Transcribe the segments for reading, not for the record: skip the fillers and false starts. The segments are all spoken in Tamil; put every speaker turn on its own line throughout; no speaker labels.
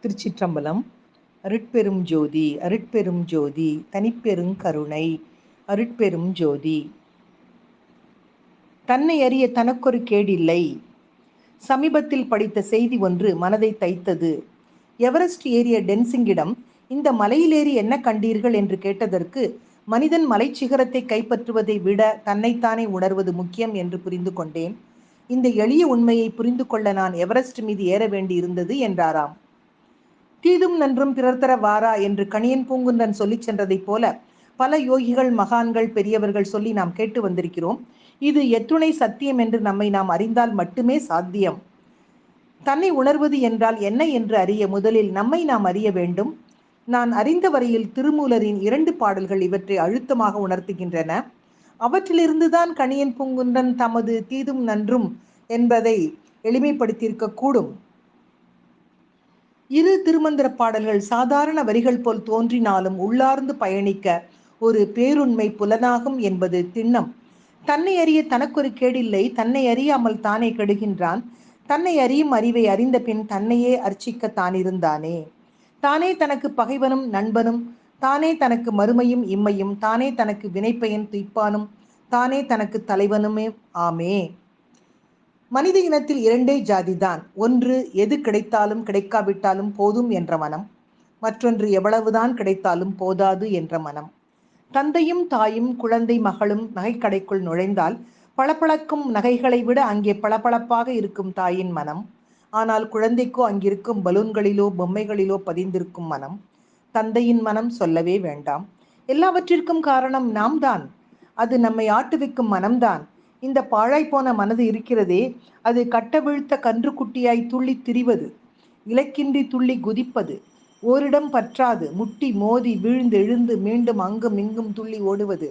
திருச்சிற்றம்பலம். அருட்பெரும் ஜோதி அருட்பெரும் ஜோதி தனிப்பெருங் கருணை அருட்பெரும் ஜோதி. தன்னை அறிய தனக்கொரு கேடில்லை. சமீபத்தில் படித்த செய்தி ஒன்று மனதை தைத்தது. எவரெஸ்ட் ஏறிய டென்சிங்கிடம் இந்த மலையிலேறி என்ன கண்டீர்கள் என்று கேட்டதற்கு, மனிதன் மலைச்சிகரத்தை கைப்பற்றுவதை விட தன்னைத்தானே உணர்வது முக்கியம் என்று புரிந்து கொண்டேன். இந்த எளிய உண்மையை புரிந்து கொள்ள நான் எவரெஸ்ட் மீது ஏற வேண்டி இருந்தது என்றாராம். தீதும் நன்றும் பிறர் தர வாரா என்று கணியன் பூங்குன்றன் சொல்லிச் சென்றதைப் போல பல யோகிகள், மகான்கள், பெரியவர்கள் சொல்லி நாம் கேட்டு வந்திருக்கிறோம். இது எத்துணை சத்தியம் என்று நம்மை நாம் அறிந்தால் மட்டுமே சாத்தியம். தன்னை உணர்வது என்றால் என்ன என்று அறிய முதலில் நம்மை நாம் அறிய வேண்டும். நான் அறிந்த வரையில் திருமூலரின் 2 பாடல்கள் இவற்றை அழுத்தமாக உணர்த்துகின்றன. அவற்றிலிருந்துதான் கணியன் பூங்குன்றன் தமது தீதும் நன்றும் என்பதை எளிமைப்படுத்தியிருக்க கூடும். 2 திருமந்திர பாடல்கள் சாதாரண வரிகள் போல் தோன்றினாலும் உள்ளார்ந்து பயணிக்க ஒரு பேருண்மை புலனாகும் என்பது திண்ணம். தன்னை அறிய தனக்கொரு கேடில்லை, தன்னை அறியாமல் தானே கெடுகின்றான். தன்னை அறியும் அறிவை அறிந்த பின் தன்னையே அர்ச்சிக்க தானிருந்தானே. தானே தனக்கு பகைவனும் நண்பனும், தானே தனக்கு மறுமையும் இம்மையும், தானே தனக்கு வினைப்பயன் துய்ப்பானும், தானே தனக்கு தலைவனுமே ஆமே. மனித இனத்தில் 2 ஜாதிதான். ஒன்று எது கிடைத்தாலும் கிடைக்காவிட்டாலும் போதும் என்ற மனம். மற்றொன்று எவ்வளவுதான் கிடைத்தாலும் போதாது என்ற மனம். தந்தையும் தாயும் குழந்தை மகளும் நகைக்கடைக்குள் நுழைந்தால் பளபளக்கும் நகைகளை விட அங்கே பளபளப்பாக இருக்கும் தாயின் மனம். ஆனால் குழந்தைக்கோ அங்கிருக்கும் பலூன்களிலோ பொம்மைகளிலோ பதிந்திருக்கும் மனம். தந்தையின் மனம் சொல்லவே வேண்டாம். எல்லாவற்றிற்கும் காரணம் நாம் தான். அது நம்மை ஆட்டுவிக்கும் மனம்தான். இந்த பாழாய்ப்போன மனது இருக்கிறதே, அது கட்டவிழ்த்த கன்று குட்டியாய் துள்ளி திரிவது, இலக்கின்றி துள்ளி குதிப்பது, ஓரிடம் பற்றாது முட்டி மோதி வீழ்ந்து எழுந்து மீண்டும் அங்கும் இங்கும் துள்ளி ஓடுவது.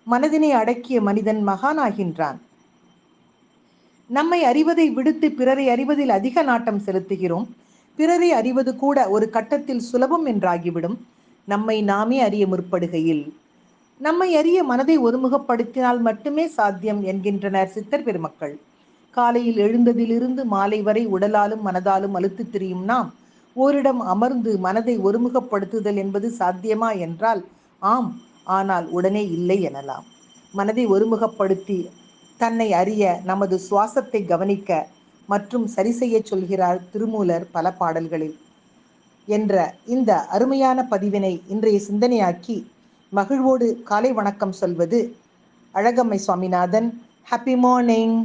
மனதினை அடக்கிய மனிதன் மகானாகின்றான். நம்மை அறிவதை விடுத்து பிறரை அறிவதில் அதிக நாட்டம் செலுத்துகிறோம். பிறரை அறிவது கூட ஒரு கட்டத்தில் சுலபம் என்றாகிவிடும், நம்மை நாமே அறிய முற்படுகையில். நம்மை அறிய மனதை ஒருமுகப்படுத்தினால் மட்டுமே சாத்தியம் என்கின்றனர் சித்தர் பெருமக்கள். காலையில் எழுந்ததிலிருந்து மாலை வரை உடலாலும் மனதாலும் அலுத்து திரியும் நாம் ஓரிடம் அமர்ந்து மனதை ஒருமுகப்படுத்துதல் என்பது சாத்தியமா என்றால் ஆம், ஆனால் உடனே இல்லை எனலாம். மனதை ஒருமுகப்படுத்தி தன்னை அறிய, நமது சுவாசத்தை கவனிக்க மற்றும் சரி செய்ய சொல்கிறார் திருமூலர் பல பாடல்களில் என்ற இந்த அருமையான பதிவினை இன்றைய சிந்தனையாக்கி மகிழ்வோடு காலை வணக்கம் சொல்வது அழகம்மை சுவாமிநாதன். Happy morning.